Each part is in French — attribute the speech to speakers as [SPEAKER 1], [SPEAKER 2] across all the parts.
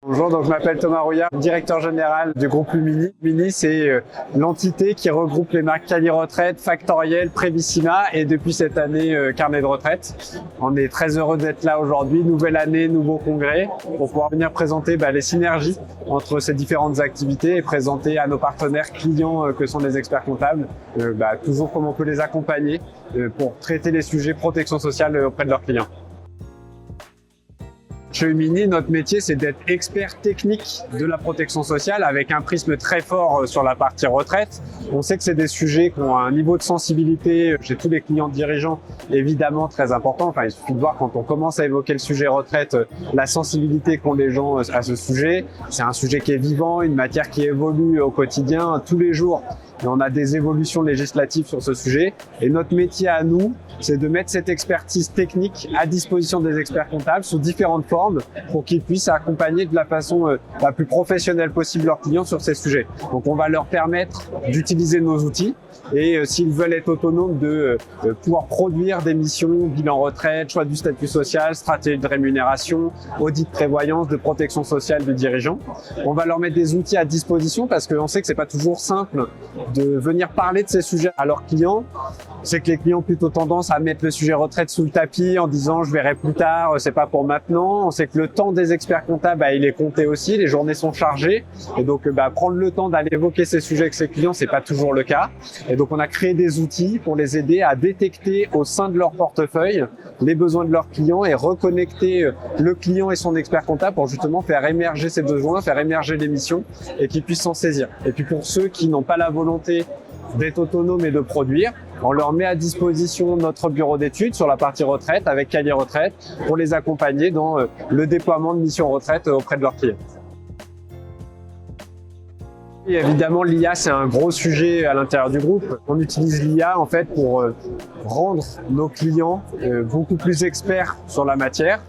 [SPEAKER 1] Bonjour, donc je m'appelle Thomas Rouillard, directeur général du groupe Lumini. Lumini, c'est l'entité qui regroupe les marques Cali Retraite, Factoriel, Prévissima et depuis cette année Carnet de retraite. On est très heureux d'être là aujourd'hui, nouvelle année, nouveau congrès, pour pouvoir venir présenter les synergies entre ces différentes activités et présenter à nos partenaires clients que sont les experts comptables, toujours comment on peut les accompagner pour traiter les sujets protection sociale auprès de leurs clients. Chez Lumini, notre métier, c'est d'être expert technique de la protection sociale avec un prisme très fort sur la partie retraite. On sait que c'est des sujets qui ont un niveau de sensibilité chez tous les clients dirigeants évidemment très important. Enfin, il suffit de voir quand on commence à évoquer le sujet retraite, la sensibilité qu'ont les gens à ce sujet. C'est un sujet qui est vivant, une matière qui évolue au quotidien, tous les jours. Et on a des évolutions législatives sur ce sujet. Et notre métier à nous, c'est de mettre cette expertise technique à disposition des experts comptables sous différentes formes pour qu'ils puissent accompagner de la façon la plus professionnelle possible leurs clients sur ces sujets. Donc on va leur permettre d'utiliser nos outils et s'ils veulent être autonomes de pouvoir produire des missions, bilan retraite, choix du statut social, stratégie de rémunération, audit de prévoyance, de protection sociale du dirigeant. On va leur mettre des outils à disposition parce qu'on sait que c'est pas toujours simple de venir parler de ces sujets à leurs clients. C'est que les clients ont plutôt tendance à mettre le sujet retraite sous le tapis en disant je verrai plus tard, c'est pas pour maintenant. On sait que le temps des experts comptables, il est compté aussi, les journées sont chargées et donc prendre le temps d'aller évoquer ces sujets avec ses clients, c'est pas toujours le cas. Et donc on a créé des outils pour les aider à détecter au sein de leur portefeuille les besoins de leurs clients et reconnecter le client et son expert comptable pour justement faire émerger ses besoins, faire émerger les missions et qu'ils puissent s'en saisir. Et puis pour ceux qui n'ont pas la volonté d'être autonomes et de produire, on leur met à disposition notre bureau d'études sur la partie retraite avec Cali Retraite pour les accompagner dans le déploiement de missions retraite auprès de leurs clients. Et évidemment, l'IA, c'est un gros sujet à l'intérieur du groupe. On utilise l'IA en fait pour rendre nos clients beaucoup plus experts sur la matière.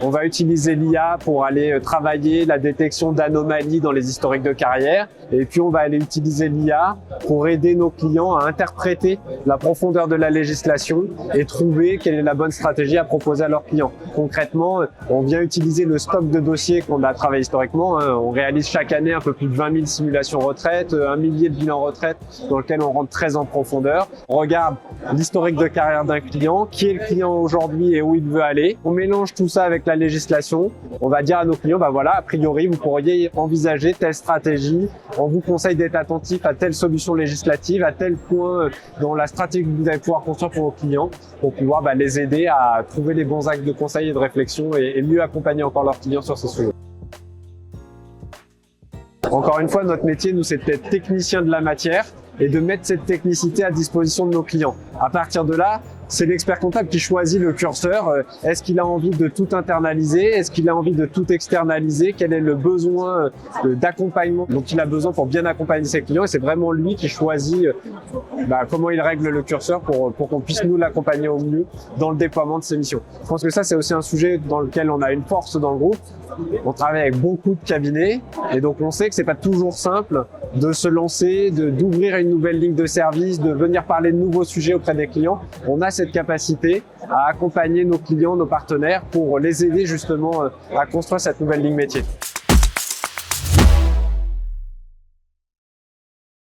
[SPEAKER 1] On va utiliser l'IA pour aller travailler la détection d'anomalies dans les historiques de carrière et puis on va aller utiliser l'IA pour aider nos clients à interpréter la profondeur de la législation et trouver quelle est la bonne stratégie à proposer à leurs clients. Concrètement, on vient utiliser le stock de dossiers qu'on a travaillé historiquement. On réalise chaque année un peu plus de 20 000 simulations retraite, 1 millier de bilans retraite dans lequel on rentre très en profondeur. On regarde l'historique de carrière d'un client, qui est le client aujourd'hui et où il veut aller. On mélange tout ça avec la législation. On va dire à nos clients, voilà, a priori, vous pourriez envisager telle stratégie. On vous conseille d'être attentif à telle solution législative, à tel point dans la stratégie que vous allez pouvoir construire pour vos clients, pour pouvoir les aider à trouver les bons axes de conseil et de réflexion et mieux accompagner encore leurs clients sur ce sujet. Encore une fois, notre métier, nous, c'est d'être technicien de la matière et de mettre cette technicité à disposition de nos clients. À partir de là, c'est l'expert comptable qui choisit le curseur. Est-ce qu'il a envie de tout internaliser? Est-ce qu'il a envie de tout externaliser? Quel est le besoin d'accompagnement dont il a besoin pour bien accompagner ses clients? Et c'est vraiment lui qui choisit comment il règle le curseur pour qu'on puisse nous l'accompagner au mieux dans le déploiement de ses missions. Je pense que ça, c'est aussi un sujet dans lequel on a une force dans le groupe. On travaille avec beaucoup de cabinets et donc on sait que c'est pas toujours simple de se lancer, d'ouvrir une nouvelle ligne de service, de venir parler de nouveaux sujets auprès des clients. On a cette capacité à accompagner nos clients, nos partenaires pour les aider justement à construire cette nouvelle ligne métier.